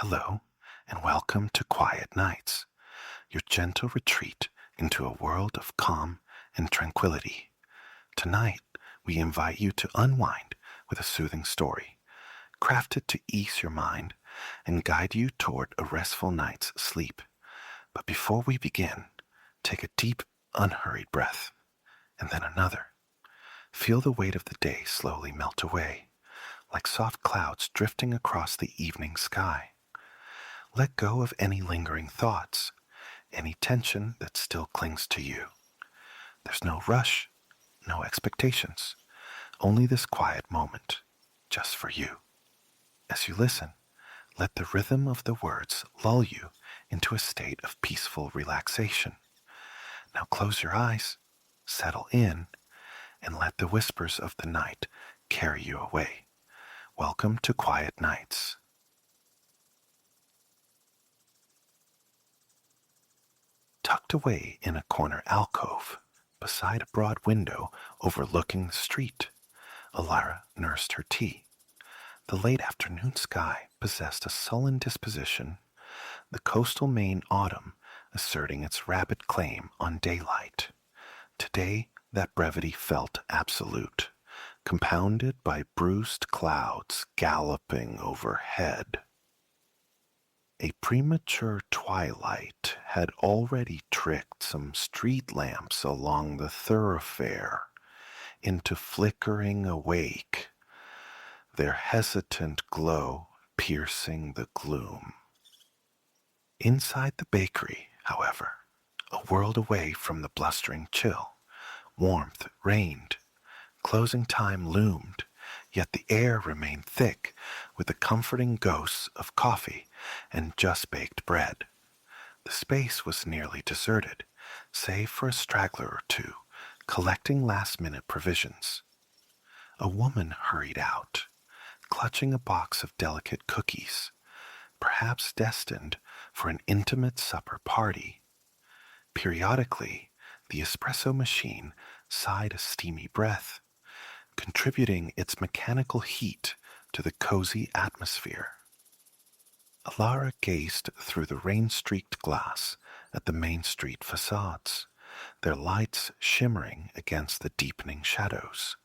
Hello, and welcome to Quiet Nights, your gentle retreat into a world of calm and tranquility. Tonight, we invite you to unwind with a soothing story, crafted to ease your mind and guide you toward a restful night's sleep. But before we begin, take a deep, unhurried breath, and then another. Feel the weight of the day slowly melt away, like soft clouds drifting across the evening sky. Let go of any lingering thoughts, any tension that still clings to you. There's no rush, no expectations, only this quiet moment, just for you. As you listen, let the rhythm of the words lull you into a state of peaceful relaxation. Now close your eyes, settle in, and let the whispers of the night carry you away. Welcome to Quiet Nights. Tucked away in a corner alcove, beside a broad window overlooking the street, Alara nursed her tea. The late afternoon sky possessed a sullen disposition, the coastal Maine autumn asserting its rapid claim on daylight. Today, that brevity felt absolute, compounded by bruised clouds galloping overhead. A premature twilight had already tricked some street lamps along the thoroughfare into flickering awake, their hesitant glow piercing the gloom. Inside the bakery, however, a world away from the blustering chill, warmth reigned. Closing time loomed, yet the air remained thick with the comforting ghosts of coffee and just-baked bread. The space was nearly deserted, save for a straggler or two, collecting last-minute provisions. A woman hurried out, clutching a box of delicate cookies, perhaps destined for an intimate supper party. Periodically, the espresso machine sighed a steamy breath, contributing its mechanical heat to the cozy atmosphere. Alara gazed through the rain-streaked glass at the Main Street facades, their lights shimmering against the deepening shadows.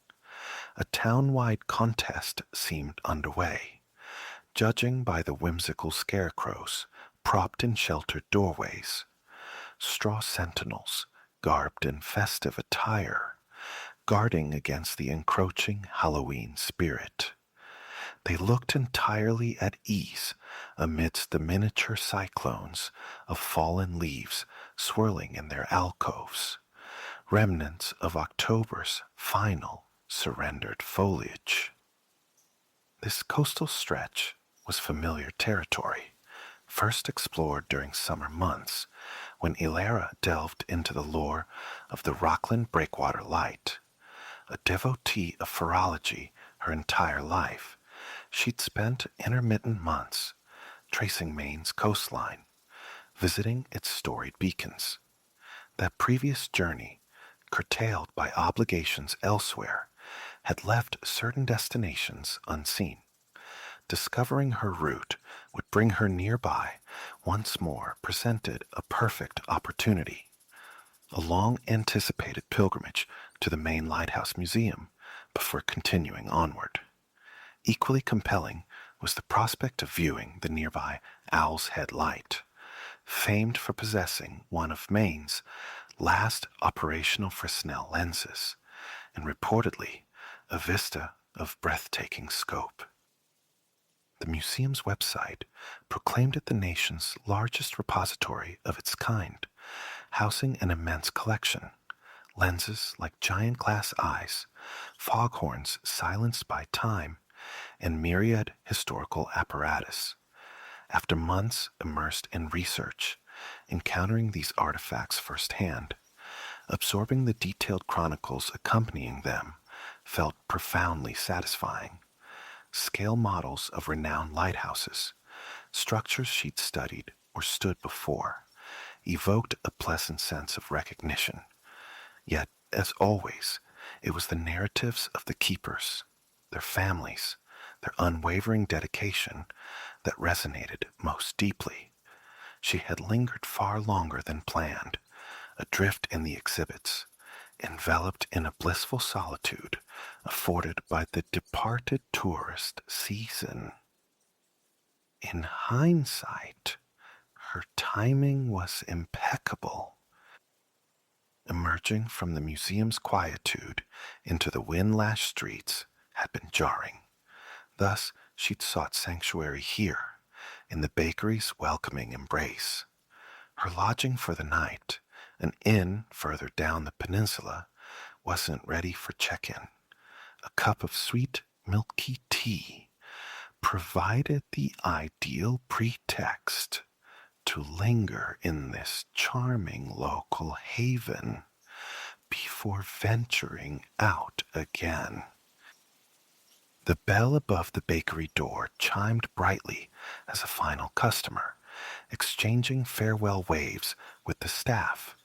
A town-wide contest seemed underway, judging by the whimsical scarecrows propped in sheltered doorways, straw sentinels garbed in festive attire, guarding against the encroaching Halloween spirit. They looked entirely at ease amidst the miniature cyclones of fallen leaves swirling in their alcoves, remnants of October's final surrendered foliage. This coastal stretch was familiar territory, first explored during summer months when Ilara delved into the lore of the Rockland Breakwater Light. A devotee of phrenology her entire life, she'd spent intermittent months tracing Maine's coastline, visiting its storied beacons. That previous journey, curtailed by obligations elsewhere, had left certain destinations unseen. Discovering her route would bring her nearby once more presented a perfect opportunity. A long-anticipated pilgrimage to the Maine Lighthouse Museum before continuing onward. Equally compelling was the prospect of viewing the nearby Owl's Head Light, famed for possessing one of Maine's last operational Fresnel lenses, and reportedly a vista of breathtaking scope. The museum's website proclaimed it the nation's largest repository of its kind, housing an immense collection, lenses like giant glass eyes, foghorns silenced by time, and myriad historical apparatus. After months immersed in research, encountering these artifacts firsthand, absorbing the detailed chronicles accompanying them felt profoundly satisfying. Scale models of renowned lighthouses, structures she'd studied or stood before, evoked a pleasant sense of recognition. Yet, as always, it was the narratives of the keepers, their families, their unwavering dedication that resonated most deeply. She had lingered far longer than planned, adrift in the exhibits, enveloped in a blissful solitude afforded by the departed tourist season. In hindsight, her timing was impeccable. Emerging from the museum's quietude into the wind-lashed streets had been jarring. Thus, she'd sought sanctuary here, in the bakery's welcoming embrace. Her lodging for the night, an inn further down the peninsula, wasn't ready for check-in. A cup of sweet, milky tea provided the ideal pretext to linger in this charming local haven before venturing out again. The bell above the bakery door chimed brightly as a final customer, exchanging farewell waves with the staff,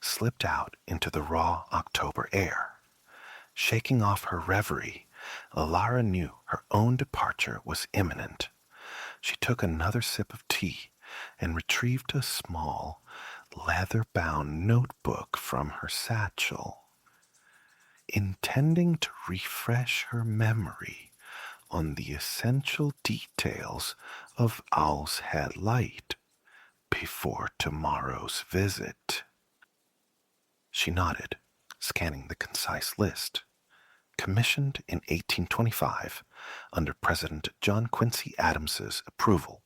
slipped out into the raw October air. Shaking off her reverie, Alara knew her own departure was imminent. She took another sip of tea and retrieved a small, leather-bound notebook from her satchel. Intending to refresh her memory on the essential details of Owl's Head Light before tomorrow's visit. She nodded, scanning the concise list. Commissioned in 1825 under President John Quincy Adams's approval,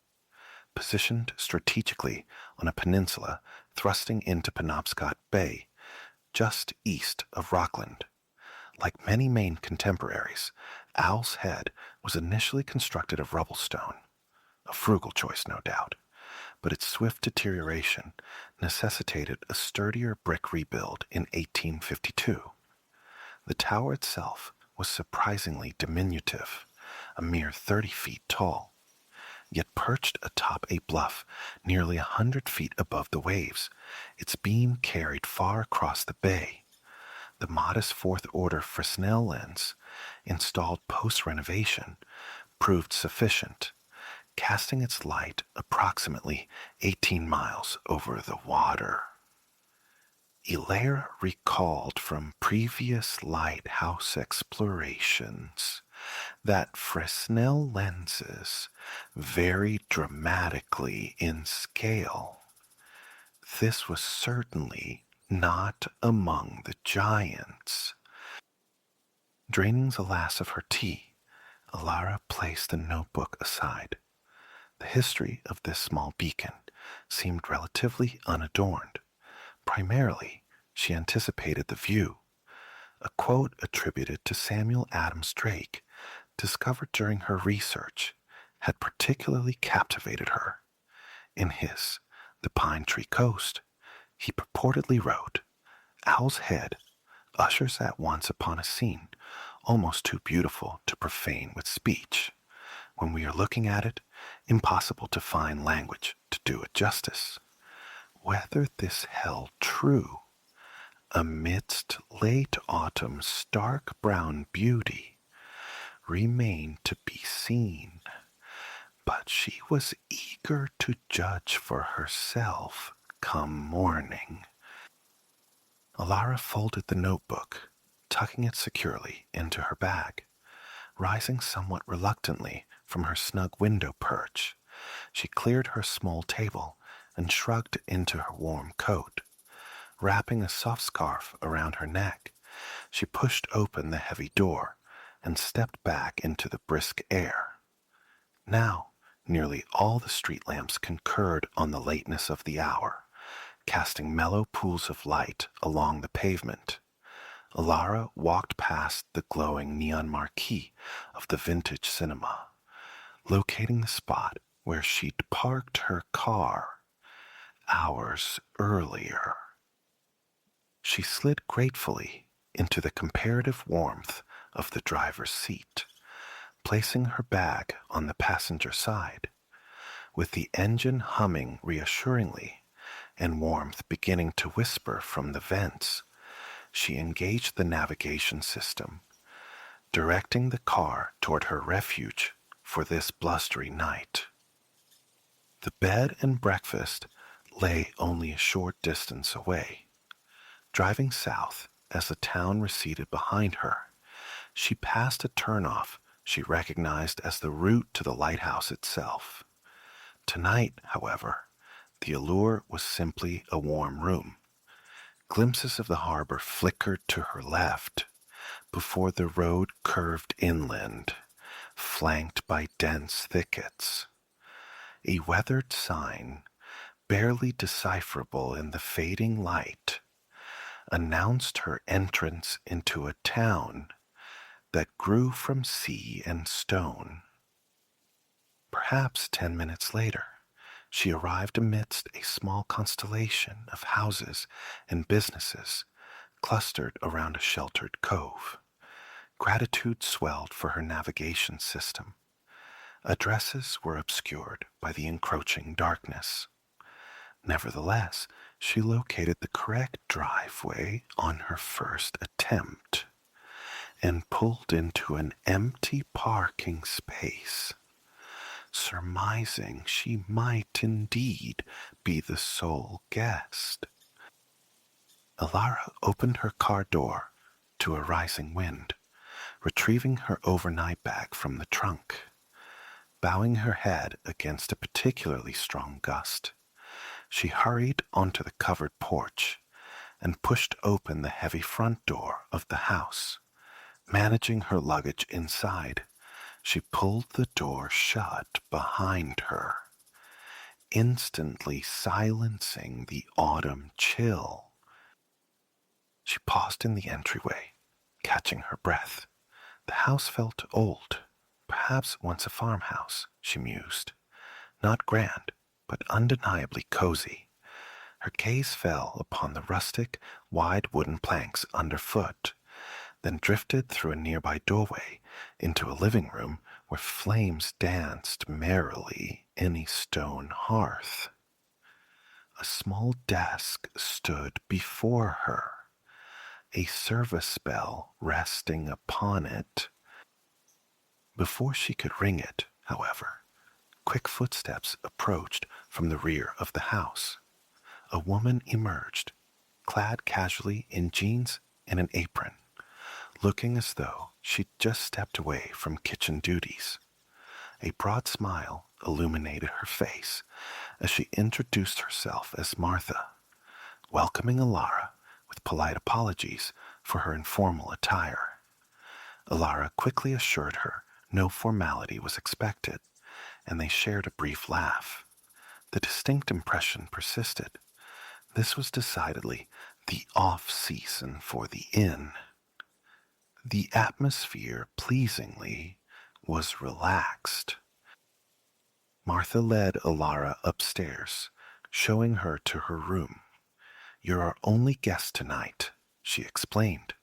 positioned strategically on a peninsula thrusting into Penobscot Bay, just east of Rockland. Like many Maine contemporaries, Owl's Head was initially constructed of rubble stone, a frugal choice no doubt, but its swift deterioration necessitated a sturdier brick rebuild in 1852. The tower itself was surprisingly diminutive, a mere 30 feet tall, yet perched atop a bluff nearly 100 feet above the waves, its beam carried far across the bay. The modest fourth-order Fresnel lens, installed post-renovation, proved sufficient, casting its light approximately 18 miles over the water. Hilaire recalled from previous lighthouse explorations that Fresnel lenses vary dramatically in scale. This was certainly not among the giants. Draining the last of her tea, Alara placed the notebook aside. The history of this small beacon seemed relatively unadorned. Primarily, she anticipated the view. A quote attributed to Samuel Adams Drake, discovered during her research, had particularly captivated her. In his The Pine Tree Coast, he purportedly wrote, "Owl's Head ushers at once upon a scene almost too beautiful to profane with speech. When we are looking at it, impossible to find language to do it justice." Whether this held true, amidst late autumn's stark brown beauty, remained to be seen, but she was eager to judge for herself come morning. Alara folded the notebook, tucking it securely into her bag. Rising somewhat reluctantly from her snug window perch, she cleared her small table and shrugged into her warm coat. Wrapping a soft scarf around her neck, she pushed open the heavy door and stepped back into the brisk air. Now, nearly all the street lamps concurred on the lateness of the hour, casting mellow pools of light along the pavement. Alara walked past the glowing neon marquee of the vintage cinema, locating the spot where she'd parked her car hours earlier. She slid gratefully into the comparative warmth of the driver's seat, placing her bag on the passenger side. With the engine humming reassuringly and warmth beginning to whisper from the vents, she engaged the navigation system, directing the car toward her refuge for this blustery night. The bed and breakfast lay only a short distance away. Driving south as the town receded behind her, she passed a turnoff she recognized as the route to the lighthouse itself. Tonight, however, the allure was simply a warm room. Glimpses of the harbor flickered to her left before the road curved inland, flanked by dense thickets. A weathered sign, barely decipherable in the fading light, announced her entrance into a town that grew from sea and stone. Perhaps 10 minutes later, she arrived amidst a small constellation of houses and businesses clustered around a sheltered cove. Gratitude swelled for her navigation system. Addresses were obscured by the encroaching darkness. Nevertheless, she located the correct driveway on her first attempt and pulled into an empty parking space, surmising she might indeed be the sole guest. Alara opened her car door to a rising wind, retrieving her overnight bag from the trunk. Bowing her head against a particularly strong gust, she hurried onto the covered porch and pushed open the heavy front door of the house. Managing her luggage inside, she pulled the door shut behind her, instantly silencing the autumn chill. She paused in the entryway, catching her breath. The house felt old, perhaps once a farmhouse, she mused. Not grand, but undeniably cozy. Her gaze fell upon the rustic, wide wooden planks underfoot, then drifted through a nearby doorway into a living room where flames danced merrily in a stone hearth. A small desk stood before her, a service bell resting upon it. Before she could ring it, however, quick footsteps approached from the rear of the house. A woman emerged, clad casually in jeans and an apron, looking as though she'd just stepped away from kitchen duties. A broad smile illuminated her face as she introduced herself as Martha, welcoming Alara with polite apologies for her informal attire. Alara quickly assured her no formality was expected, and they shared a brief laugh. The distinct impression persisted. This was decidedly the off-season for the inn. The atmosphere, pleasingly, was relaxed. Martha led Alara upstairs, showing her to her room. "You're our only guest tonight," she explained,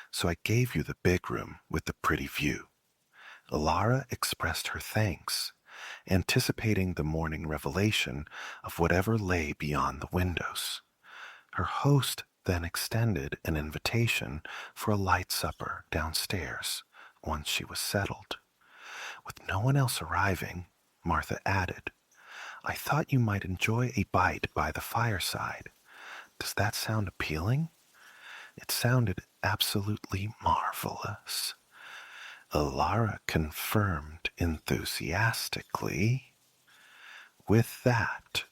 "so I gave you the big room with the pretty view." Alara expressed her thanks, anticipating the morning revelation of whatever lay beyond the windows. Her host then extended an invitation for a light supper downstairs once she was settled. With no one else arriving, Martha added, "I thought you might enjoy a bite by the fireside. Does that sound appealing?" It sounded absolutely marvelous. Alara confirmed enthusiastically. With that,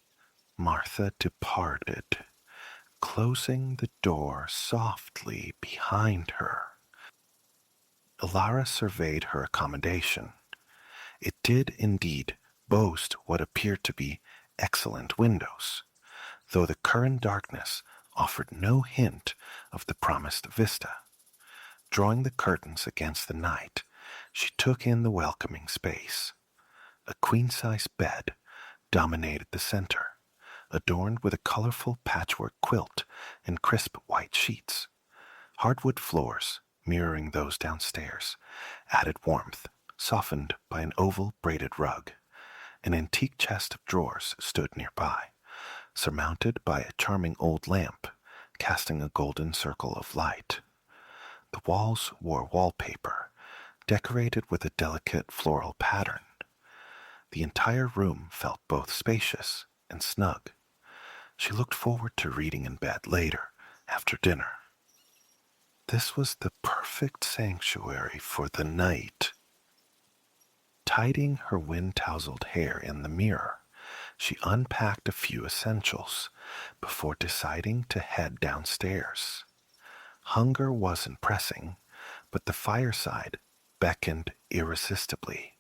Martha departed, closing the door softly behind her. Alara surveyed her accommodation. It did indeed boast what appeared to be excellent windows, though the current darkness offered no hint of the promised vista. Drawing the curtains against the night, she took in the welcoming space. A queen-size bed dominated the center, adorned with a colorful patchwork quilt and crisp white sheets. Hardwood floors, mirroring those downstairs, added warmth, softened by an oval braided rug. An antique chest of drawers stood nearby, surmounted by a charming old lamp, casting a golden circle of light. The walls wore wallpaper, decorated with a delicate floral pattern. The entire room felt both spacious and snug. She looked forward to reading in bed later, after dinner. This was the perfect sanctuary for the night. Tidying her wind-tousled hair in the mirror, she unpacked a few essentials before deciding to head downstairs. Hunger wasn't pressing, but the fireside beckoned irresistibly.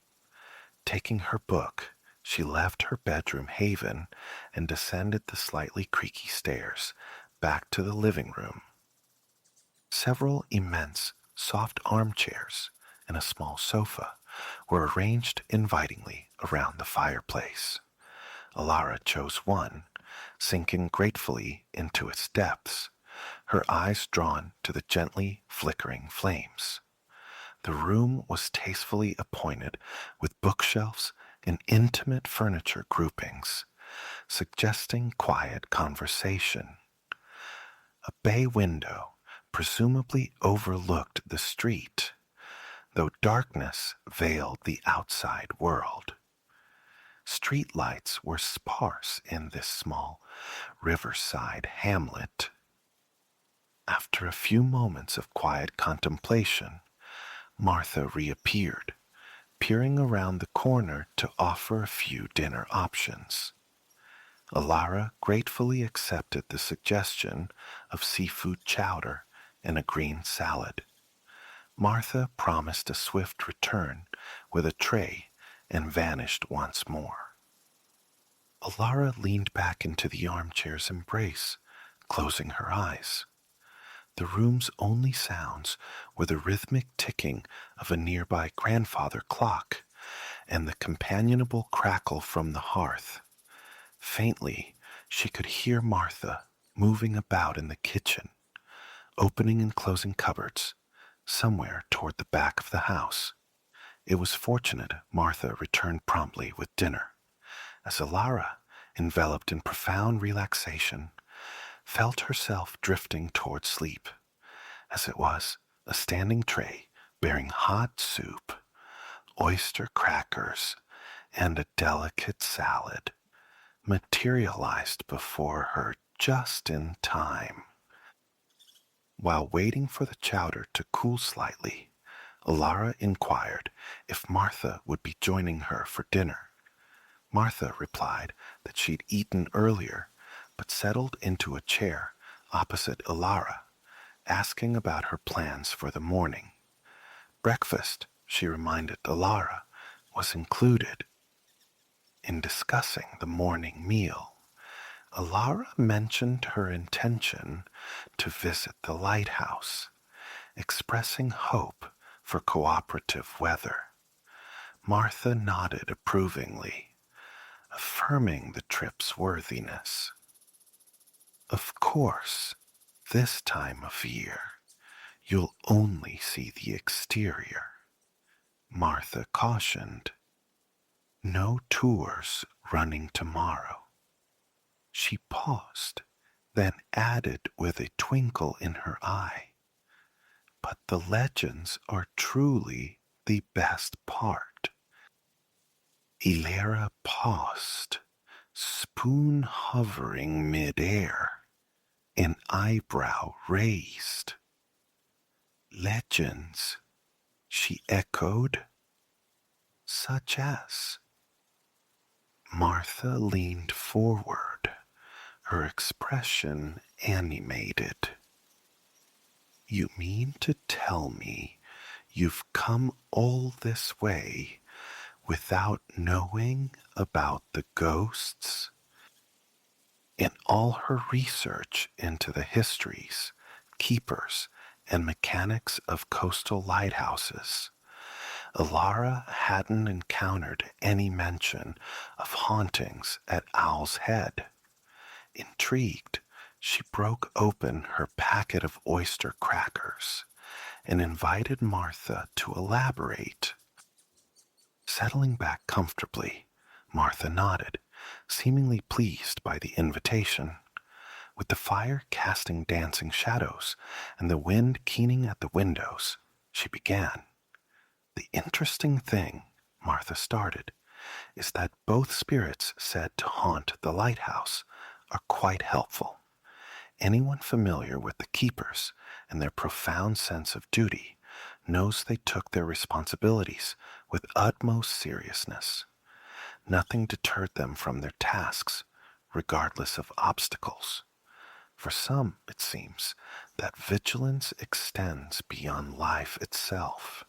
Taking her book, she left her bedroom haven and descended the slightly creaky stairs back to the living room. Several immense, soft armchairs and a small sofa were arranged invitingly around the fireplace. Alara chose one, sinking gratefully into its depths, her eyes drawn to the gently flickering flames. The room was tastefully appointed with bookshelves and intimate furniture groupings, suggesting quiet conversation. A bay window presumably overlooked the street, though darkness veiled the outside world. Street lights were sparse in this small riverside hamlet. After a few moments of quiet contemplation, Martha reappeared, peering around the corner to offer a few dinner options. Alara gratefully accepted the suggestion of seafood chowder and a green salad. Martha promised a swift return with a tray and vanished once more. Alara leaned back into the armchair's embrace, closing her eyes. The room's only sounds were the rhythmic ticking of a nearby grandfather clock and the companionable crackle from the hearth. Faintly, she could hear Martha moving about in the kitchen, opening and closing cupboards, somewhere toward the back of the house. It was fortunate Martha returned promptly with dinner, as Alara, enveloped in profound relaxation, felt herself drifting toward sleep. As it was, a standing tray bearing hot soup, oyster crackers, and a delicate salad materialized before her just in time. While waiting for the chowder to cool slightly, Alara inquired if Martha would be joining her for dinner. Martha replied that she'd eaten earlier, but settled into a chair opposite Alara, asking about her plans for the morning. Breakfast, she reminded Alara, was included. In discussing the morning meal, Alara mentioned her intention to visit the lighthouse, expressing hope for cooperative weather. Martha nodded approvingly, affirming the trip's worthiness. Of course, this time of year, you'll only see the exterior, Martha cautioned. No tours running tomorrow. She paused, then added with a twinkle in her eye, but the legends are truly the best part. Ilera paused, spoon hovering mid-air, an eyebrow raised. Legends, she echoed. Such as? Martha leaned forward, her expression animated. You mean to tell me you've come all this way without knowing about the ghosts? In all her research into the histories, keepers, and mechanics of coastal lighthouses, Alara hadn't encountered any mention of hauntings at Owl's Head. Intrigued, she broke open her packet of oyster crackers and invited Martha to elaborate. Settling back comfortably, Martha nodded, seemingly pleased by the invitation. With the fire casting dancing shadows and the wind keening at the windows, she began. The interesting thing, Martha started, is that both spirits said to haunt the lighthouse are quite helpful. Anyone familiar with the keepers and their profound sense of duty knows they took their responsibilities with utmost seriousness. Nothing deterred them from their tasks, regardless of obstacles. For some, it seems, that vigilance extends beyond life itself.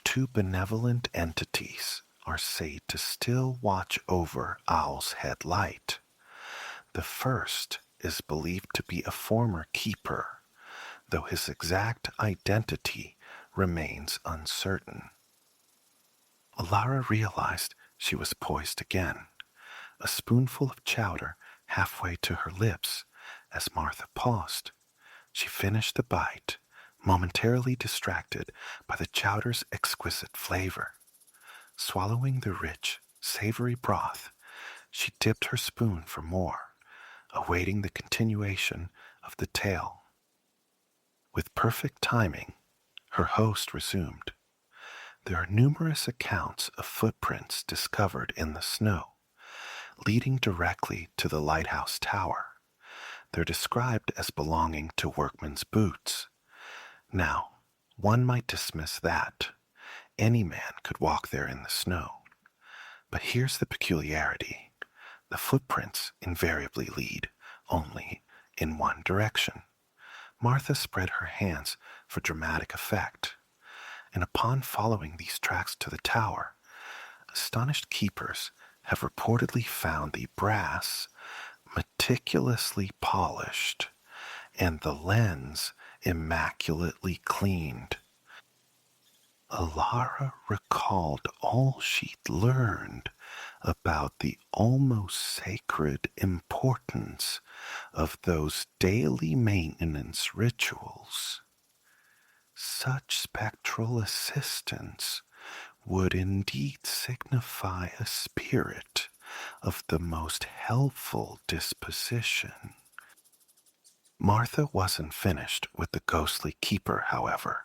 Two benevolent entities are said to still watch over Owl's Head Light. The first is believed to be a former keeper, though his exact identity remains uncertain. Alara realized she was poised again, a spoonful of chowder halfway to her lips as Martha paused. She finished the bite, momentarily distracted by the chowder's exquisite flavor. Swallowing the rich, savory broth, she dipped her spoon for more, awaiting the continuation of the tale. With perfect timing, her host resumed. There are numerous accounts of footprints discovered in the snow, leading directly to the lighthouse tower. They're described as belonging to workmen's boots. Now, one might dismiss that. Any man could walk there in the snow. But here's the peculiarity. The footprints invariably lead only in one direction. Martha spread her hands for dramatic effect, and upon following these tracks to the tower, astonished keepers have reportedly found the brass meticulously polished and the lens immaculately cleaned. Alara recalled all she'd learned about the almost sacred importance of those daily maintenance rituals. Such spectral assistance would indeed signify a spirit of the most helpful disposition. Martha wasn't finished with the ghostly keeper, however.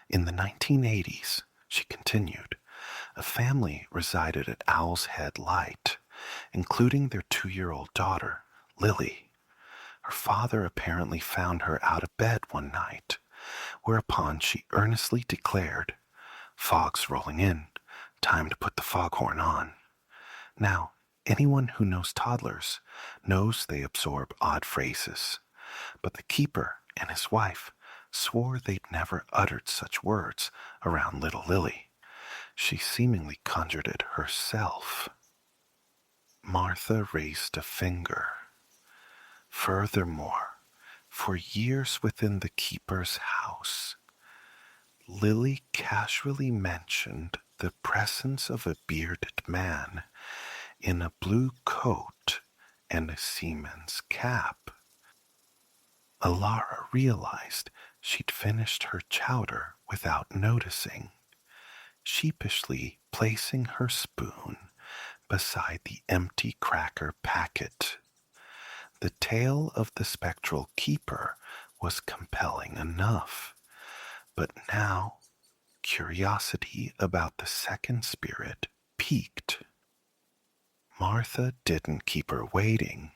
In the 1980s, she continued, a family resided at Owl's Head Light, including their 2-year-old daughter, Lily. Her father apparently found her out of bed one night, whereupon she earnestly declared, "Fog's rolling in, time to put the foghorn on." Now, anyone who knows toddlers knows they absorb odd phrases, but the keeper and his wife swore they'd never uttered such words around little Lily. She seemingly conjured it herself. Martha raised a finger. Furthermore, for years within the keeper's house, Lily casually mentioned the presence of a bearded man in a blue coat and a seaman's cap. Alara realized she'd finished her chowder without noticing, sheepishly placing her spoon beside the empty cracker packet. The tale of the spectral keeper was compelling enough, but now curiosity about the second spirit piqued. Martha didn't keep her waiting.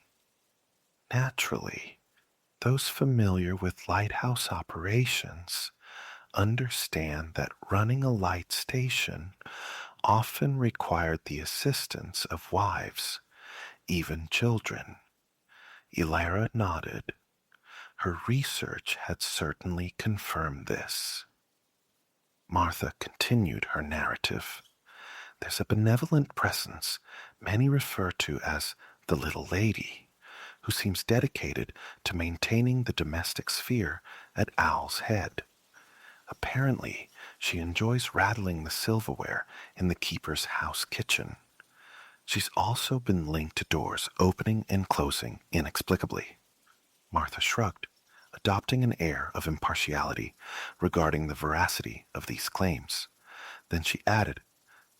Naturally, those familiar with lighthouse operations understand that running a light station often required the assistance of wives, even children. Elara nodded. Her research had certainly confirmed this. Martha continued her narrative. There's a benevolent presence many refer to as the Little Lady, who seems dedicated to maintaining the domestic sphere at Owl's Head. Apparently, she enjoys rattling the silverware in the keeper's house kitchen. She's also been linked to doors opening and closing inexplicably. Martha shrugged, adopting an air of impartiality regarding the veracity of these claims. Then she added,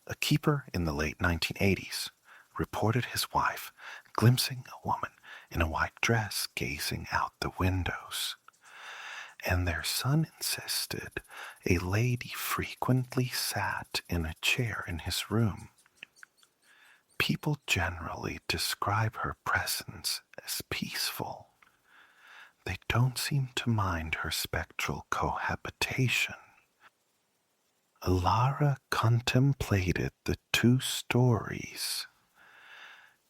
a keeper in the late 1980s reported his wife glimpsing a woman in a white dress gazing out the windows, and their son insisted a lady frequently sat in a chair in his room. People generally describe her presence as peaceful. They don't seem to mind her spectral cohabitation. Alara contemplated the two stories,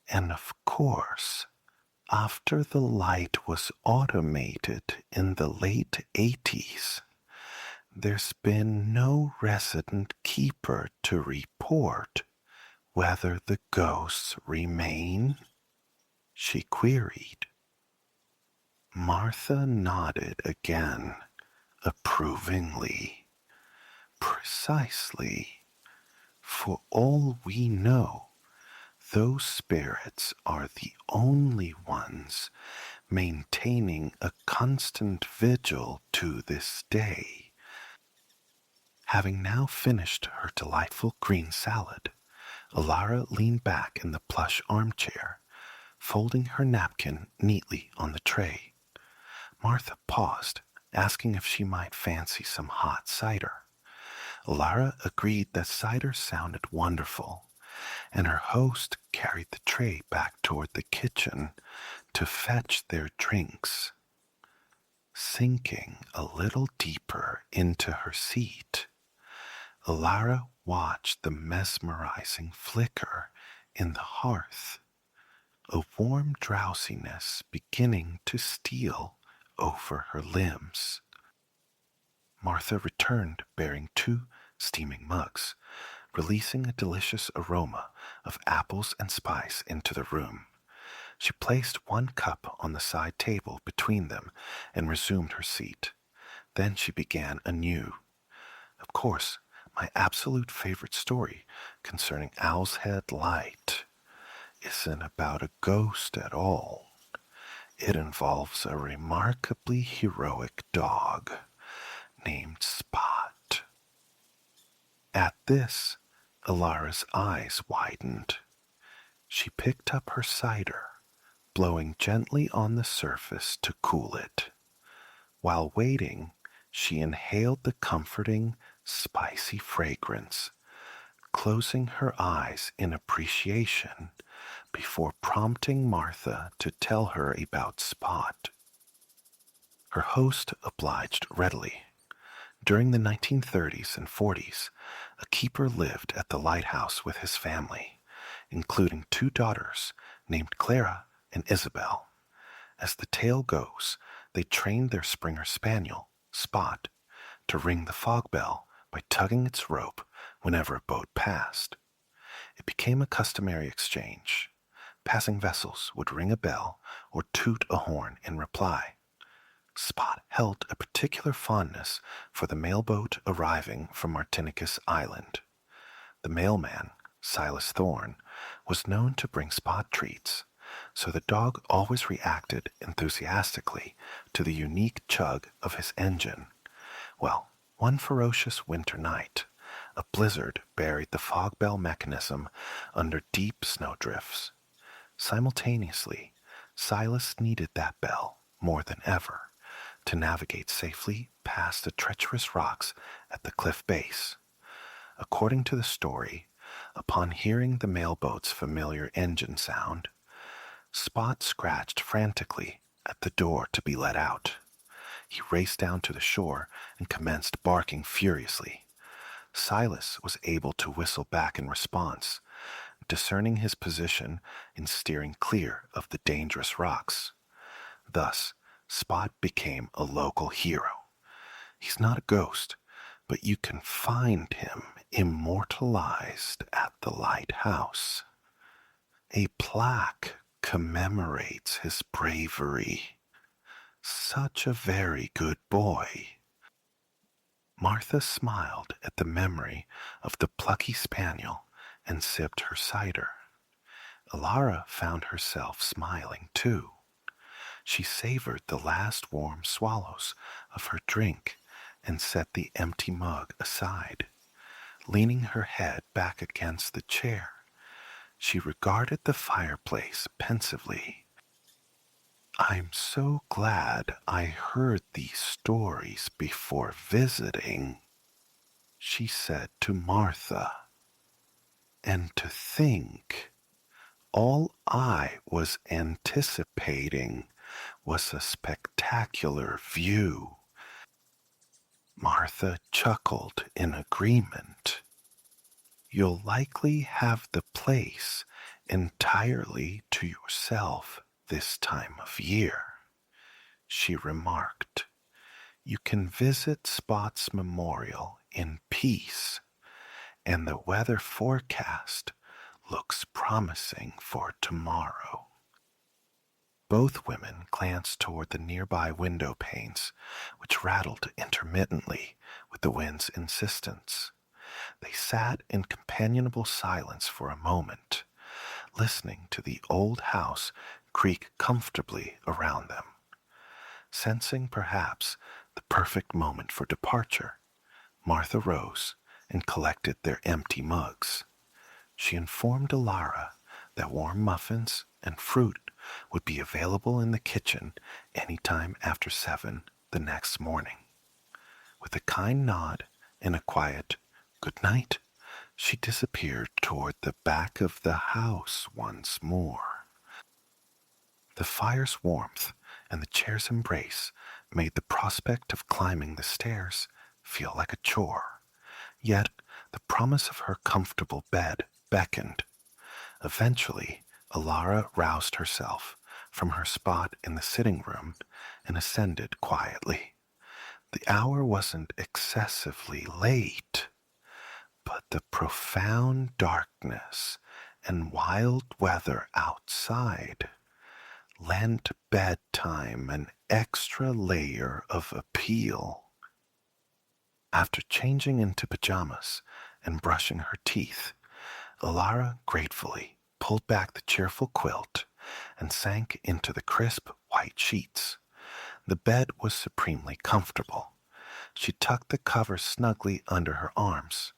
and of course, after the light was automated in the late 80s, there's been no resident keeper to report whether the ghosts remain, she queried. Martha nodded again, approvingly. Precisely. For all we know, those spirits are the only ones maintaining a constant vigil to this day. Having now finished her delightful green salad, Alara leaned back in the plush armchair, folding her napkin neatly on the tray. Martha paused, asking if she might fancy some hot cider. Alara agreed that cider sounded wonderful, and her host carried the tray back toward the kitchen to fetch their drinks. Sinking a little deeper into her seat, Alara watched the mesmerizing flicker in the hearth, a warm drowsiness beginning to steal over her limbs. Martha returned bearing 2 steaming mugs, releasing a delicious aroma of apples and spice into the room. She placed 1 cup on the side table between them and resumed her seat. Then she began anew. Of course, my absolute favorite story concerning Owl's Head Light isn't about a ghost at all. It involves a remarkably heroic dog named Spot. At this, Alara's eyes widened. She picked up her cider, blowing gently on the surface to cool it. While waiting, she inhaled the comforting, spicy fragrance, closing her eyes in appreciation before prompting Martha to tell her about Spot. Her host obliged readily. During the 1930s and 40s, a keeper lived at the lighthouse with his family, including 2 daughters named Clara and Isabel. As the tale goes, they trained their Springer Spaniel, Spot, to ring the fog bell by tugging its rope whenever a boat passed. It became a customary exchange. Passing vessels would ring a bell or toot a horn in reply. Spot held a particular fondness for the mailboat arriving from Martinicus Island. The mailman, Silas Thorne, was known to bring Spot treats, so the dog always reacted enthusiastically to the unique chug of his engine. Well, one ferocious winter night, a blizzard buried the fog bell mechanism under deep snowdrifts. Simultaneously, Silas needed that bell more than ever to navigate safely past the treacherous rocks at the cliff base. According to the story, upon hearing the mailboat's familiar engine sound, Spot scratched frantically at the door to be let out. He raced down to the shore and commenced barking furiously. Silas was able to whistle back in response, discerning his position in steering clear of the dangerous rocks. Thus, Spot became a local hero. He's not a ghost, but you can find him immortalized at the lighthouse. A plaque commemorates his bravery. Such a very good boy. Martha smiled at the memory of the plucky spaniel and sipped her cider. Alara found herself smiling too. She savored the last warm swallows of her drink and set the empty mug aside. Leaning her head back against the chair, she regarded the fireplace pensively. I'm so glad I heard these stories before visiting, she said to Martha. And to think All I was anticipating was a spectacular view. Martha chuckled in agreement. You'll likely have the place entirely to yourself this time of year, she remarked. You can visit Spot's Memorial in peace, and the weather forecast looks promising for tomorrow. Both women glanced toward the nearby window panes, which rattled intermittently with the wind's insistence. They sat in companionable silence for a moment, listening to the old house creak comfortably around them. Sensing perhaps the perfect moment for departure, Martha rose and collected their empty mugs. She informed Alara that warm muffins and fruit would be available in the kitchen any time after 7 the next morning. With a kind nod and a quiet good night, she disappeared toward the back of the house once more. The fire's warmth and the chair's embrace made the prospect of climbing the stairs feel like a chore. Yet the promise of her comfortable bed beckoned. Eventually, Alara roused herself from her spot in the sitting room and ascended quietly. The hour wasn't excessively late, but the profound darkness and wild weather outside lent bedtime an extra layer of appeal. After changing into pajamas and brushing her teeth, Alara gratefully pulled back the cheerful quilt and sank into the crisp white sheets. The bed was supremely comfortable. She tucked the covers snugly under her arms,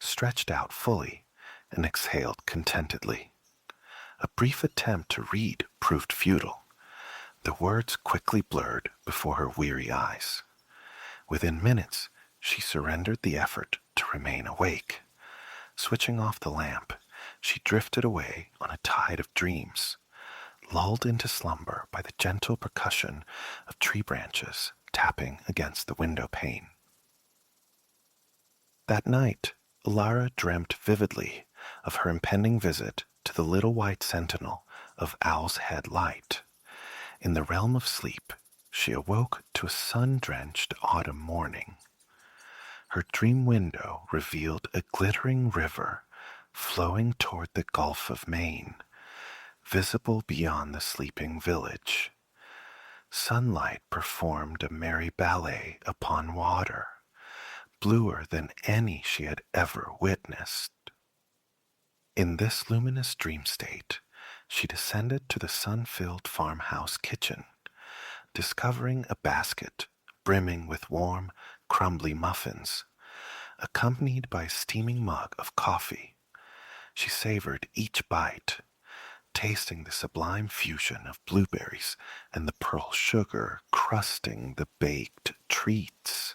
stretched out fully, and exhaled contentedly. A brief attempt to read proved futile. The words quickly blurred before her weary eyes. Within minutes, she surrendered the effort to remain awake. Switching off the lamp, she drifted away on a tide of dreams, lulled into slumber by the gentle percussion of tree branches tapping against the window pane. That night, Alara dreamt vividly of her impending visit to the little white sentinel of Owl's Head Light. In the realm of sleep, she awoke to a sun-drenched autumn morning. Her dream window revealed a glittering river flowing toward the Gulf of Maine, visible beyond the sleeping village. Sunlight performed a merry ballet upon water, bluer than any she had ever witnessed. In this luminous dream state, she descended to the sun-filled farmhouse kitchen, discovering a basket brimming with warm, crumbly muffins, accompanied by a steaming mug of coffee. She savored each bite, tasting the sublime fusion of blueberries and the pearl sugar crusting the baked treats.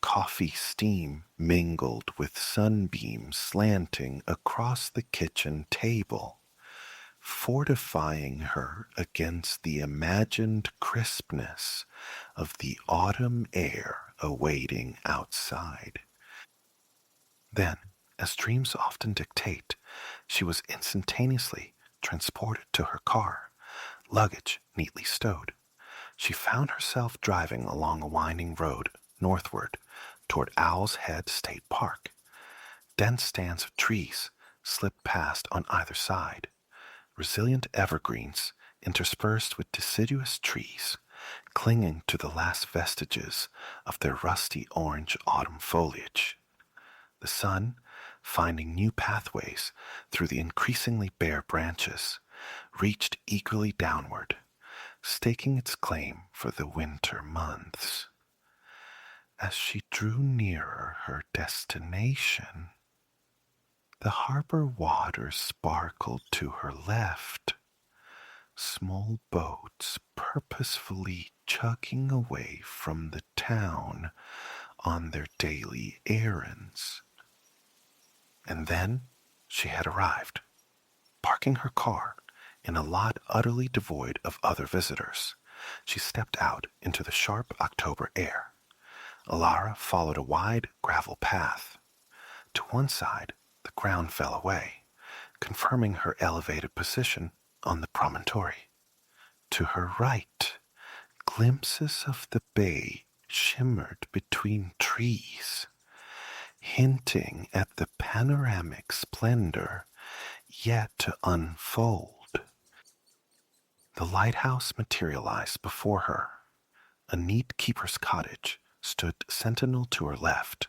Coffee steam mingled with sunbeams slanting across the kitchen table, fortifying her against the imagined crispness of the autumn air awaiting outside. Then, as dreams often dictate, she was instantaneously transported to her car, luggage neatly stowed. She found herself driving along a winding road northward toward Owl's Head State Park. Dense stands of trees slipped past on either side, resilient evergreens interspersed with deciduous trees, clinging to the last vestiges of their rusty orange autumn foliage. The sun, finding new pathways through the increasingly bare branches, reached eagerly downward, staking its claim for the winter months. As she drew nearer her destination, the harbor waters sparkled to her left, small boats purposefully chugging away from the town on their daily errands. And then she had arrived. Parking her car in a lot utterly devoid of other visitors, she stepped out into the sharp October air. Alara followed a wide gravel path. To one side, the ground fell away, confirming her elevated position on the promontory. To her right, glimpses of the bay shimmered between trees, hinting at the panoramic splendor yet to unfold. The lighthouse materialized before her. A neat keeper's cottage stood sentinel to her left,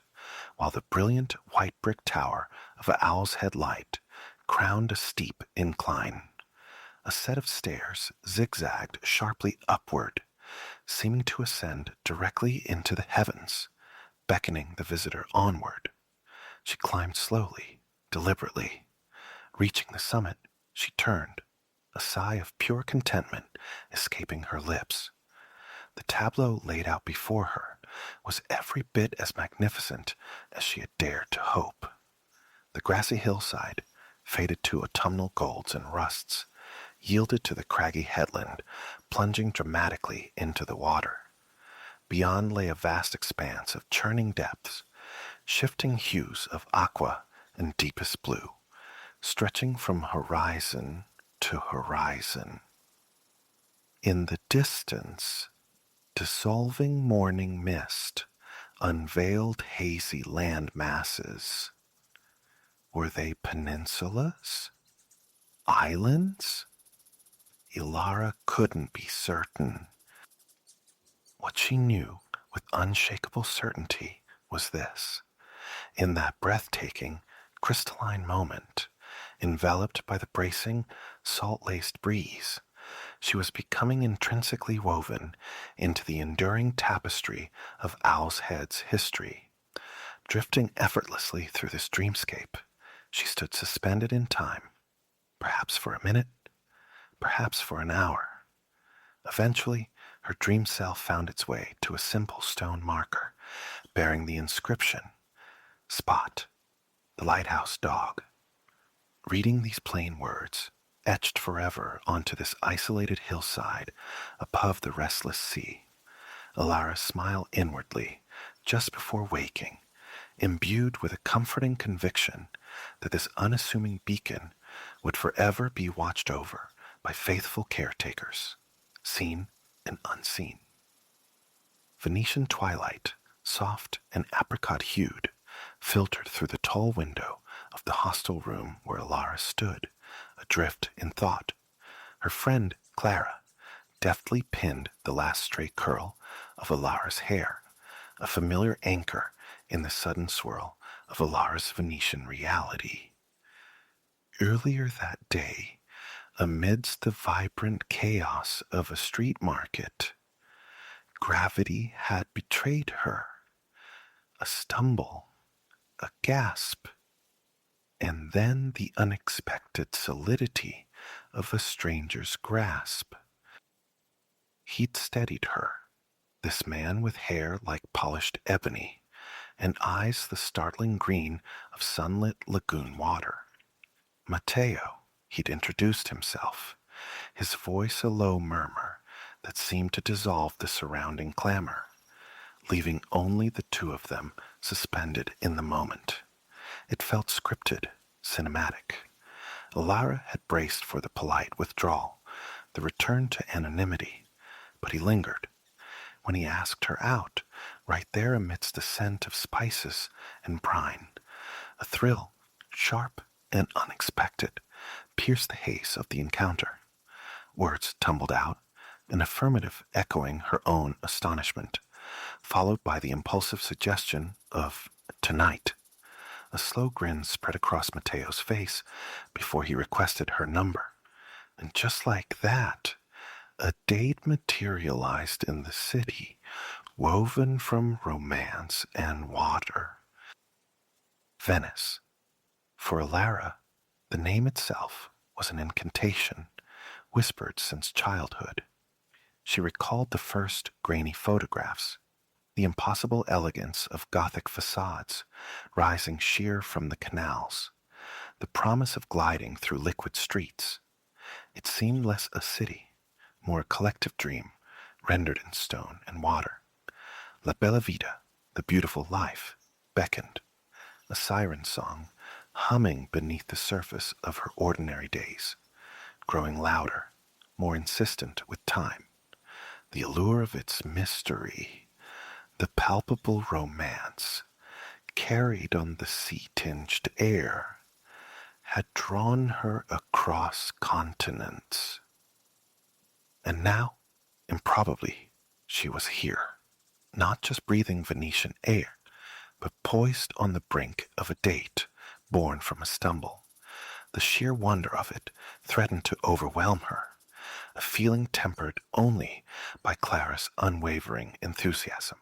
while the brilliant white brick tower of Owl's Head Light crowned a steep incline. A set of stairs zigzagged sharply upward, seeming to ascend directly into the heavens, beckoning the visitor onward. She climbed slowly, deliberately. Reaching the summit, she turned, a sigh of pure contentment escaping her lips. The tableau laid out before her was every bit as magnificent as she had dared to hope. The grassy hillside, faded to autumnal golds and rusts, yielded to the craggy headland, plunging dramatically into the water. Beyond lay a vast expanse of churning depths, shifting hues of aqua and deepest blue, stretching from horizon to horizon. In the distance, dissolving morning mist unveiled hazy land masses. Were they peninsulas? Islands? Ilara couldn't be certain. What she knew with unshakable certainty was this. In that breathtaking, crystalline moment, enveloped by the bracing, salt-laced breeze, she was becoming intrinsically woven into the enduring tapestry of Owl's Head's history. Drifting effortlessly through this dreamscape, she stood suspended in time, perhaps for a minute, perhaps for an hour. Eventually, her dream self found its way to a simple stone marker bearing the inscription, Spot, the lighthouse dog. Reading these plain words, etched forever onto this isolated hillside above the restless sea, Alara smiled inwardly just before waking, imbued with a comforting conviction that this unassuming beacon would forever be watched over by faithful caretakers, seen and unseen. Venetian twilight, soft and apricot-hued, filtered through the tall window of the hostel room where Alara stood, adrift in thought. Her friend, Clara, deftly pinned the last stray curl of Alara's hair, a familiar anchor in the sudden swirl of Alara's Venetian reality. Earlier that day, amidst the vibrant chaos of a street market, gravity had betrayed her. A stumble, a gasp, and then the unexpected solidity of a stranger's grasp. He'd steadied her, this man with hair like polished ebony, and eyes the startling green of sunlit lagoon water. Matteo, he'd introduced himself, his voice a low murmur that seemed to dissolve the surrounding clamor, leaving only the two of them suspended in the moment. It felt scripted, cinematic. Alara had braced for the polite withdrawal, the return to anonymity, but he lingered. When he asked her out, right there amidst the scent of spices and brine, a thrill, sharp and unexpected, pierced the haze of the encounter. Words tumbled out, an affirmative echoing her own astonishment, followed by the impulsive suggestion of tonight. A slow grin spread across Matteo's face before he requested her number. And just like that, a date materialized in the city, woven from romance and water. Venice. For Alara, the name itself was an incantation, whispered since childhood. She recalled the first grainy photographs, the impossible elegance of Gothic facades rising sheer from the canals, the promise of gliding through liquid streets. It seemed less a city, more a collective dream, rendered in stone and water. La Bella Vida, the beautiful life, beckoned, a siren song humming beneath the surface of her ordinary days, growing louder, more insistent with time. The allure of its mystery, the palpable romance, carried on the sea-tinged air, had drawn her across continents. And now, improbably, she was here, not just breathing Venetian air, but poised on the brink of a date born from a stumble. The sheer wonder of it threatened to overwhelm her, a feeling tempered only by Clara's unwavering enthusiasm.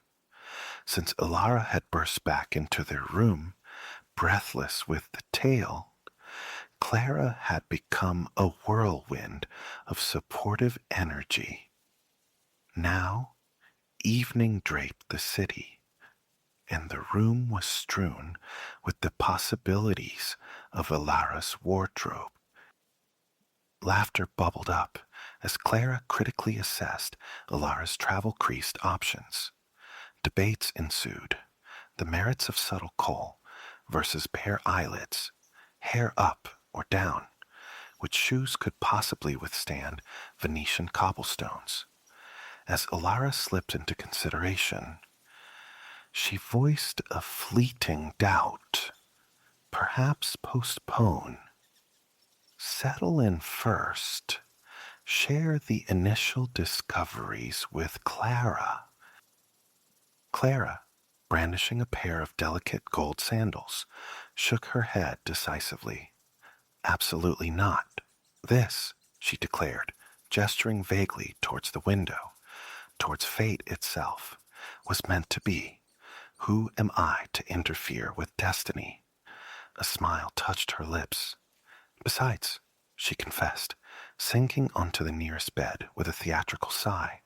Since Ilara had burst back into their room, breathless with the tale, Clara had become a whirlwind of supportive energy. Now, evening draped the city, and the room was strewn with the possibilities of Ilara's wardrobe. Laughter bubbled up as Clara critically assessed Ilara's travel-creased options. Debates ensued, the merits of subtle kohl versus bare eyelids, hair up or down, which shoes could possibly withstand Venetian cobblestones. As Ilara slipped into consideration, she voiced a fleeting doubt. Perhaps postpone. Settle in first. Share the initial discoveries with Clara. Clara, brandishing a pair of delicate gold sandals, shook her head decisively. Absolutely not. This, she declared, gesturing vaguely towards the window, towards fate itself, was meant to be. Who am I to interfere with destiny? A smile touched her lips. Besides, she confessed, sinking onto the nearest bed with a theatrical sigh,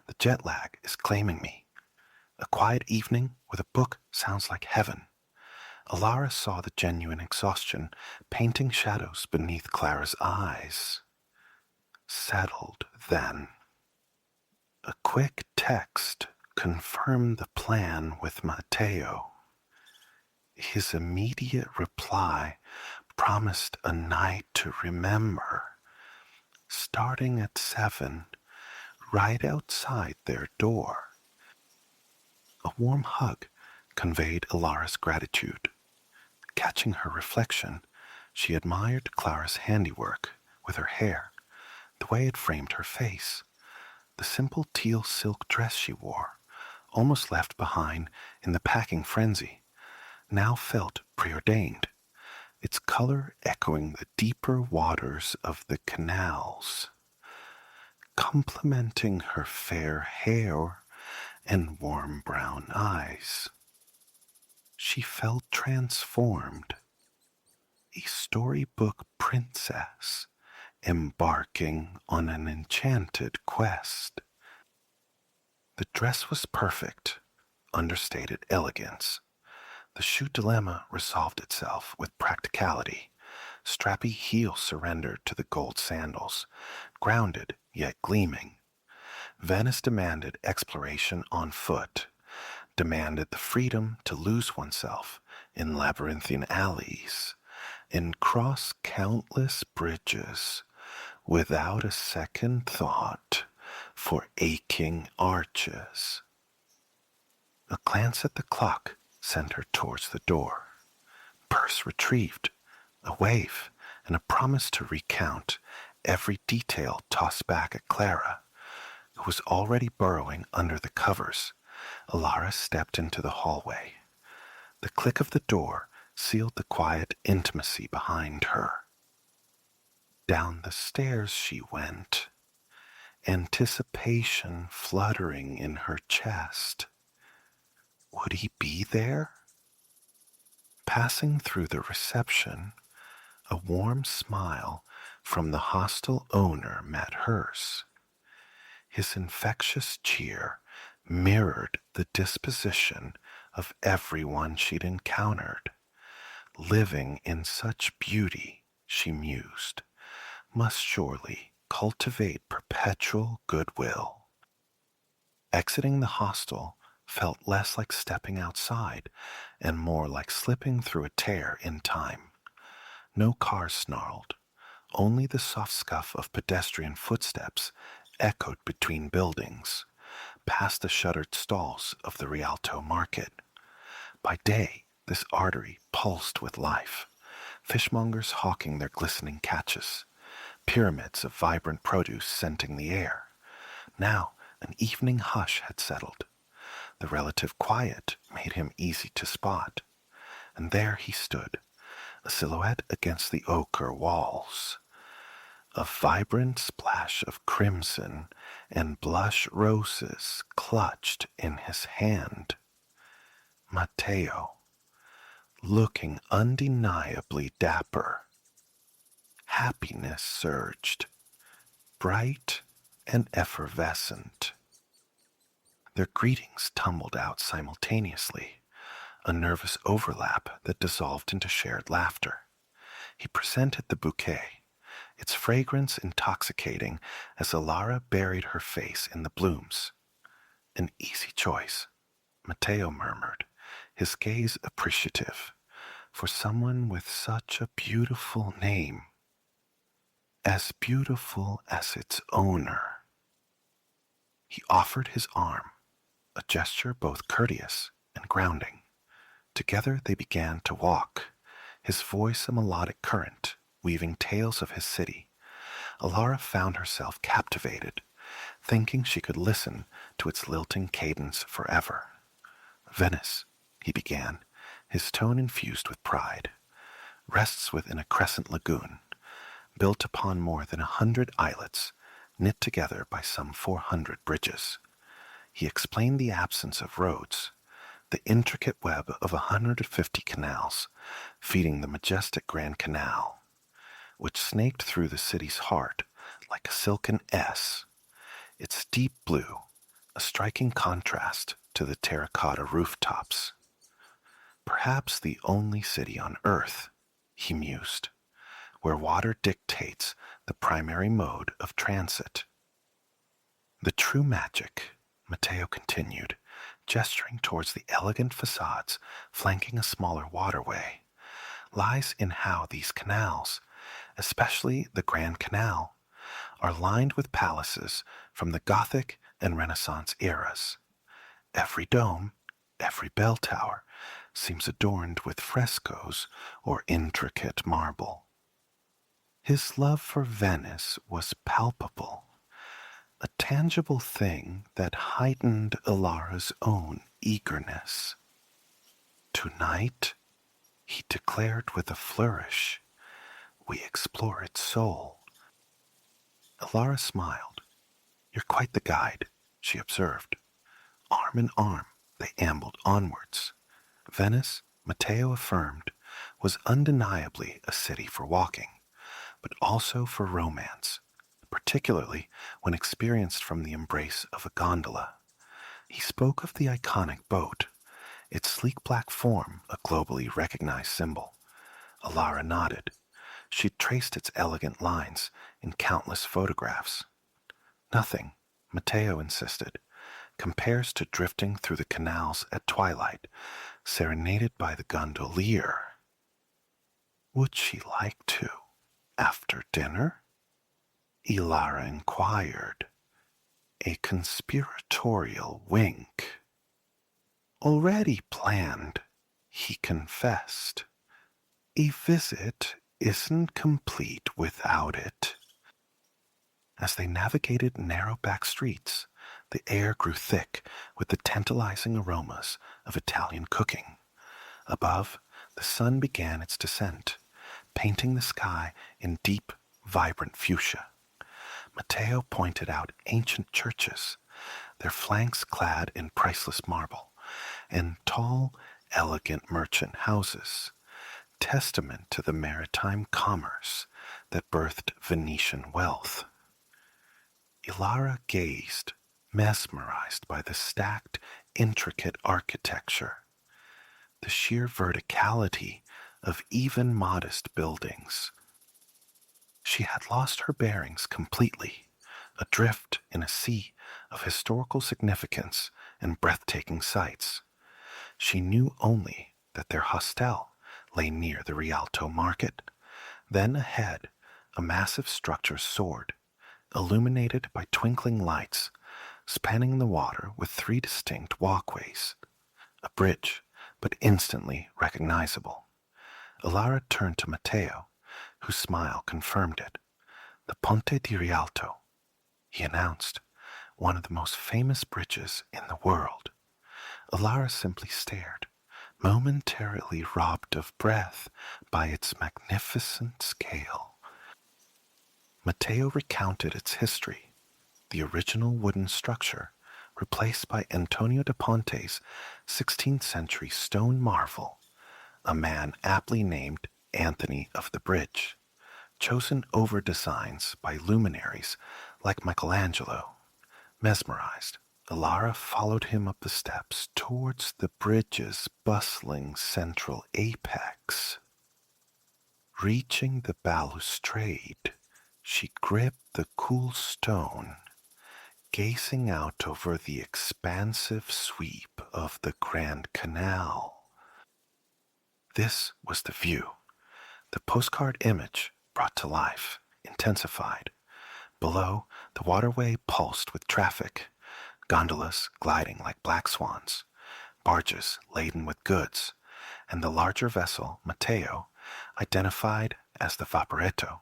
the jet lag is claiming me. A quiet evening with a book sounds like heaven. Ilara saw the genuine exhaustion painting shadows beneath Clara's eyes. Settled, then. A quick text confirmed the plan with Matteo. His immediate reply promised a night to remember, starting at 7, right outside their door. A warm hug conveyed Ilara's gratitude. Catching her reflection, she admired Clara's handiwork with her hair, the way it framed her face. The simple teal silk dress she wore, almost left behind in the packing frenzy, now felt preordained, its color echoing the deeper waters of the canals, complementing her fair hair and warm brown eyes. She felt transformed, a storybook princess embarking on an enchanted quest. The dress was perfect, understated elegance. The shoe dilemma resolved itself with practicality. Strappy heels surrendered to the gold sandals, grounded yet gleaming. Venice demanded exploration on foot, demanded the freedom to lose oneself in labyrinthine alleys, and cross countless bridges without a second thought for aching arches. A glance at the clock sent her towards the door. Purse retrieved, a wave, and a promise to recount every detail tossed back at Clara, who was already burrowing under the covers. Ilara stepped into the hallway. The click of the door sealed the quiet intimacy behind her. Down the stairs she went, anticipation fluttering in her chest. Would he be there? Passing through the reception, a warm smile from the hostel owner met hers. His infectious cheer mirrored the disposition of everyone she'd encountered. Living in such beauty, she mused, must surely cultivate perpetual goodwill. Exiting the hostel felt less like stepping outside and more like slipping through a tear in time. No cars snarled, only the soft scuff of pedestrian footsteps echoed between buildings, past the shuttered stalls of the Rialto market. By day, this artery pulsed with life, fishmongers hawking their glistening catches, pyramids of vibrant produce scenting the air. Now, an evening hush had settled. The relative quiet made him easy to spot, and there he stood, a silhouette against the ochre walls. A vibrant splash of crimson and blush roses clutched in his hand. Matteo, looking undeniably dapper. Happiness surged, bright and effervescent. Their greetings tumbled out simultaneously, a nervous overlap that dissolved into shared laughter. He presented the bouquet, its fragrance intoxicating as Alara buried her face in the blooms. An easy choice, Matteo murmured, his gaze appreciative, for someone with such a beautiful name. As beautiful as its owner. He offered his arm, a gesture both courteous and grounding. Together they began to walk, his voice a melodic current, weaving tales of his city. Alara found herself captivated, thinking she could listen to its lilting cadence forever. Venice, he began, his tone infused with pride, rests within a crescent lagoon, built upon more than 100 islets, knit together by some 400 bridges. He explained the absence of roads, the intricate web of 150 canals feeding the majestic Grand Canal, which snaked through the city's heart like a silken S, its deep blue, a striking contrast to the terracotta rooftops. Perhaps the only city on earth, he mused, where water dictates the primary mode of transit. The true magic, Matteo continued, gesturing towards the elegant facades flanking a smaller waterway, lies in how these canals, especially the Grand Canal, are lined with palaces from the Gothic and Renaissance eras. Every dome, every bell tower seems adorned with frescoes or intricate marble. His love for Venice was palpable, a tangible thing that heightened Alara's own eagerness. Tonight, he declared with a flourish, we explore its soul. Alara smiled. You're quite the guide, she observed. Arm in arm, they ambled onwards. Venice, Matteo affirmed, was undeniably a city for walking, but also for romance, particularly when experienced from the embrace of a gondola. He spoke of the iconic boat, its sleek black form a globally recognized symbol. Alara nodded. She'd traced its elegant lines in countless photographs. Nothing, Matteo insisted, compares to drifting through the canals at twilight, serenaded by the gondolier. Would she like to, after dinner? Ilara inquired, a conspiratorial wink. Already planned, he confessed. A visit isn't complete without it. As they navigated narrow back streets, the air grew thick with the tantalizing aromas of Italian cooking. Above, the sun began its descent, painting the sky in deep, vibrant fuchsia. Matteo pointed out ancient churches, their flanks clad in priceless marble, and tall, elegant merchant houses, testament to the maritime commerce that birthed Venetian wealth. Ilara gazed, mesmerized by the stacked, intricate architecture, the sheer verticality of even modest buildings. She had lost her bearings completely, adrift in a sea of historical significance and breathtaking sights. She knew only that their hostel lay near the Rialto market. Then ahead, a massive structure soared, illuminated by twinkling lights, spanning the water with three distinct walkways. A bridge, but instantly recognizable. Alara turned to Matteo, whose smile confirmed it. The Ponte di Rialto, he announced, one of the most famous bridges in the world. Alara simply stared, momentarily robbed of breath by its magnificent scale. Matteo recounted its history, the original wooden structure, replaced by Antonio da Ponte's 16th century stone marvel, a man aptly named Anthony of the Bridge, chosen over designs by luminaries like Michelangelo. Mesmerized, Alara followed him up the steps towards the bridge's bustling central apex. Reaching the balustrade, she gripped the cool stone, gazing out over the expansive sweep of the Grand Canal. This was the view, the postcard image brought to life, intensified. Below, the waterway pulsed with traffic, gondolas gliding like black swans, barges laden with goods, and the larger vessel, Matteo, identified as the Vaporetto,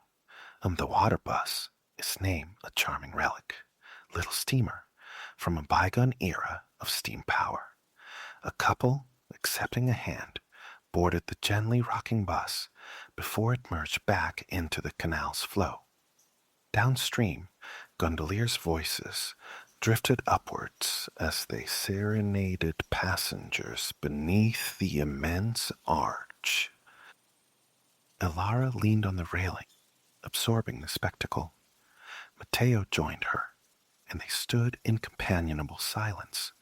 the water bus, its name a charming relic, little steamer from a bygone era of steam power. A couple, accepting a hand, boarded the gently rocking bus before it merged back into the canal's flow. Downstream, gondoliers' voices drifted upwards as they serenaded passengers beneath the immense arch. Alara leaned on the railing, absorbing the spectacle. Matteo joined her, and they stood in companionable silence,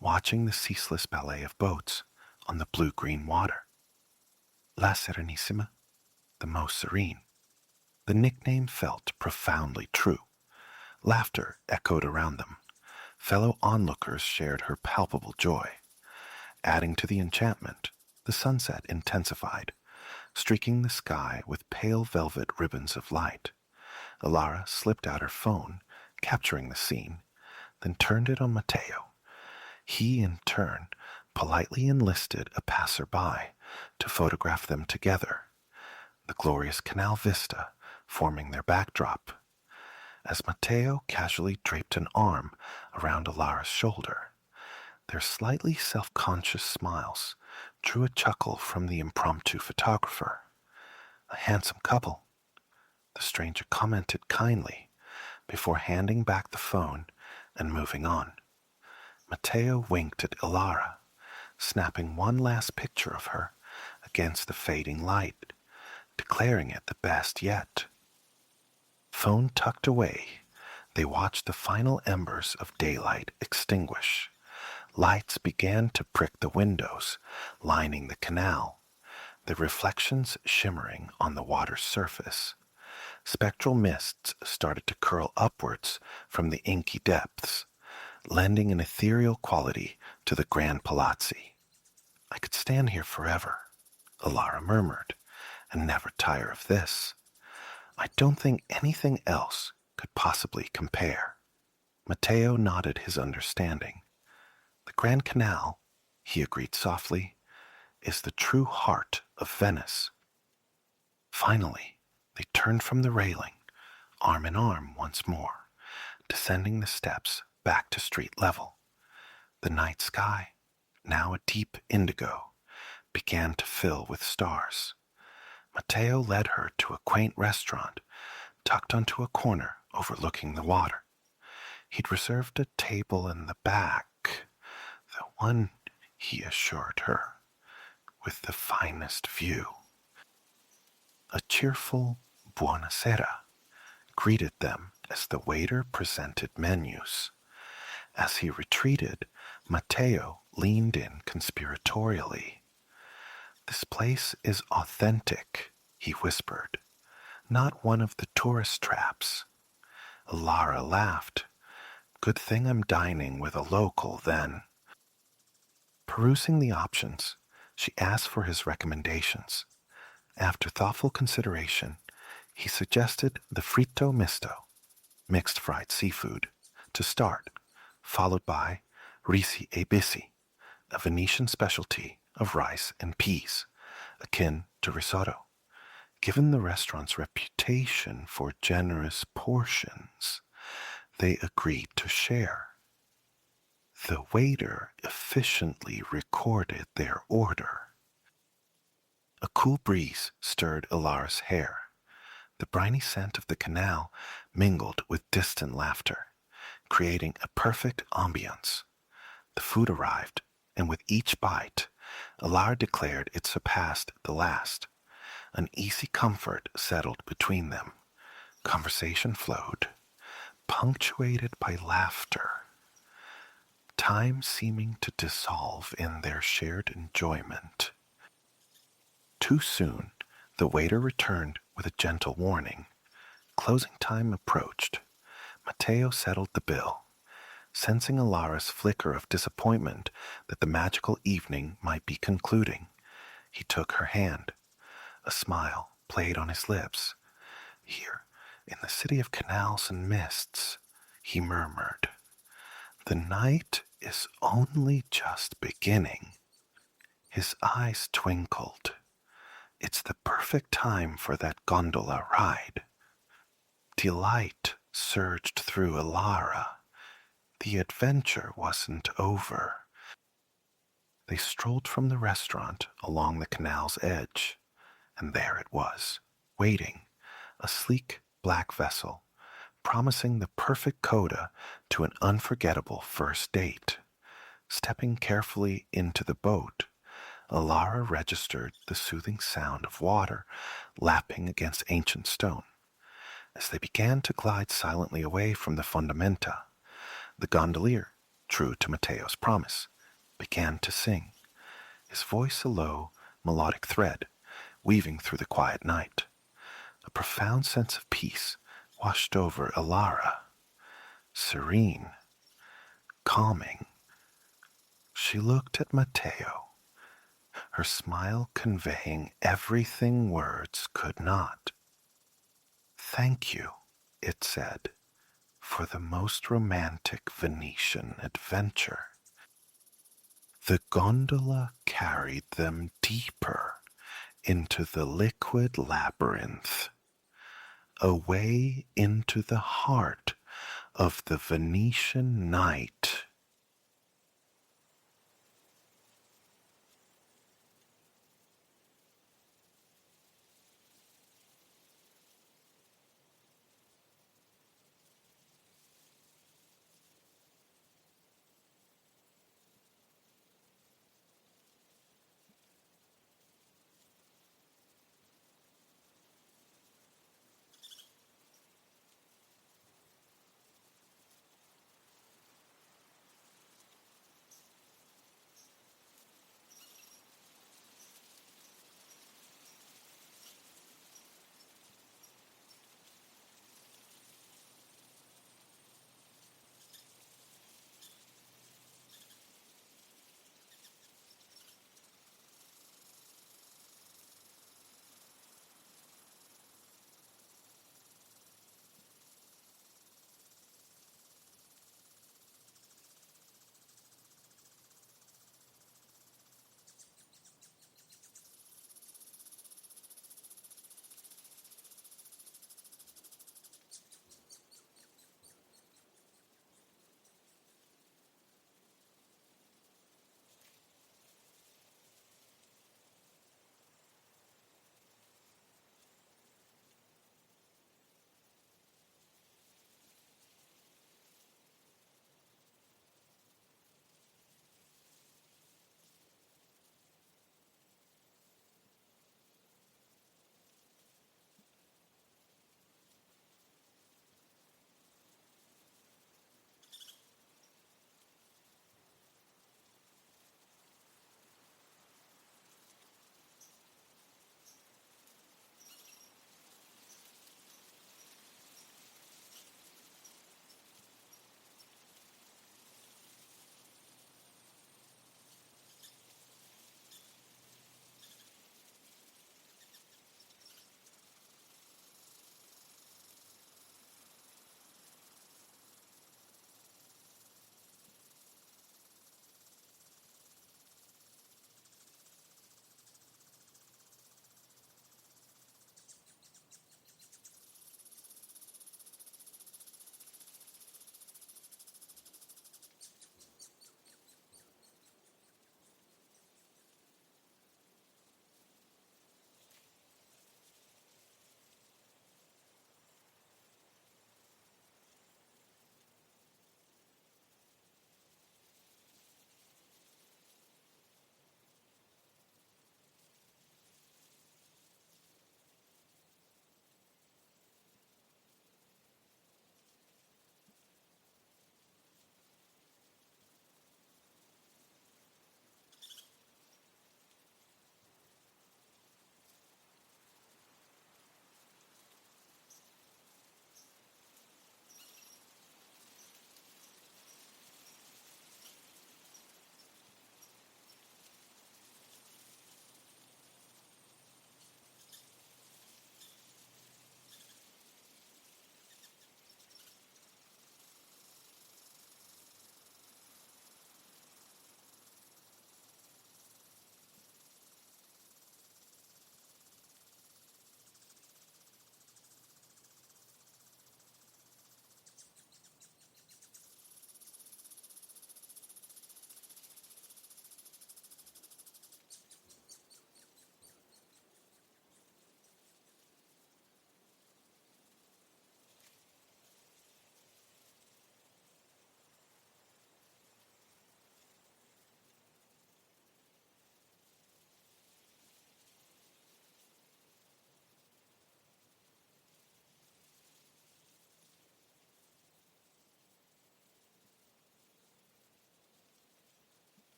watching the ceaseless ballet of boats on the blue-green water. La Serenissima, the most serene. The nickname felt profoundly true. Laughter echoed around them. Fellow onlookers shared her palpable joy. Adding to the enchantment, the sunset intensified, streaking the sky with pale velvet ribbons of light. Alara slipped out her phone, capturing the scene, then turned it on Matteo. He, in turn, politely enlisted a passerby to photograph them together, the glorious canal vista forming their backdrop. As Matteo casually draped an arm around Alara's shoulder, their slightly self-conscious smiles drew a chuckle from the impromptu photographer. A handsome couple, the stranger commented kindly before handing back the phone and moving on. Matteo winked at Alara, snapping one last picture of her against the fading light, declaring it the best yet. Phone tucked away, they watched the final embers of daylight extinguish. Lights began to prick the windows, lining the canal, their reflections shimmering on the water's surface. Spectral mists started to curl upwards from the inky depths, lending an ethereal quality to the grand palazzi. I could stand here forever, Alara murmured, and never tire of this. I don't think anything else could possibly compare. Matteo nodded his understanding. The Grand Canal, he agreed softly, is the true heart of Venice. Finally, they turned from the railing, arm in arm once more, descending the steps back to street level. The night sky, now a deep indigo, began to fill with stars. Matteo led her to a quaint restaurant tucked onto a corner overlooking the water. He'd reserved a table in the back, the one, he assured her, with the finest view. A cheerful buonasera greeted them as the waiter presented menus. As he retreated, Matteo leaned in conspiratorially. This place is authentic, he whispered, not one of the tourist traps. Alara laughed. Good thing I'm dining with a local, then. Perusing the options, she asked for his recommendations. After thoughtful consideration, he suggested the fritto misto, mixed fried seafood, to start, followed by risi e bisi, a Venetian specialty of rice and peas, akin to risotto. Given the restaurant's reputation for generous portions, they agreed to share. The waiter efficiently recorded their order. A cool breeze stirred Alara's hair. The briny scent of the canal mingled with distant laughter, creating a perfect ambience. The food arrived, and with each bite, Alara declared it surpassed the last. An easy comfort settled between them. Conversation flowed, punctuated by laughter, time seeming to dissolve in their shared enjoyment. Too soon, the waiter returned with a gentle warning. Closing time approached. Matteo settled the bill, sensing Alara's flicker of disappointment that the magical evening might be concluding. He took her hand. A smile played on his lips. Here, in the city of canals and mists, he murmured, the night is only just beginning. His eyes twinkled. It's the perfect time for that gondola ride. Delight surged through Alara. The adventure wasn't over. They strolled from the restaurant along the canal's edge, and there it was, waiting, a sleek black vessel, promising the perfect coda to an unforgettable first date. Stepping carefully into the boat, Alara registered the soothing sound of water lapping against ancient stone. As they began to glide silently away from the fondamenta, the gondolier, true to Matteo's promise, began to sing, his voice a low, melodic thread weaving through the quiet night. A profound sense of peace washed over Alara, serene, calming. She looked at Matteo, her smile conveying everything words could not. Thank you, it said, for the most romantic Venetian adventure. The gondola carried them deeper into the liquid labyrinth, away into the heart of the Venetian night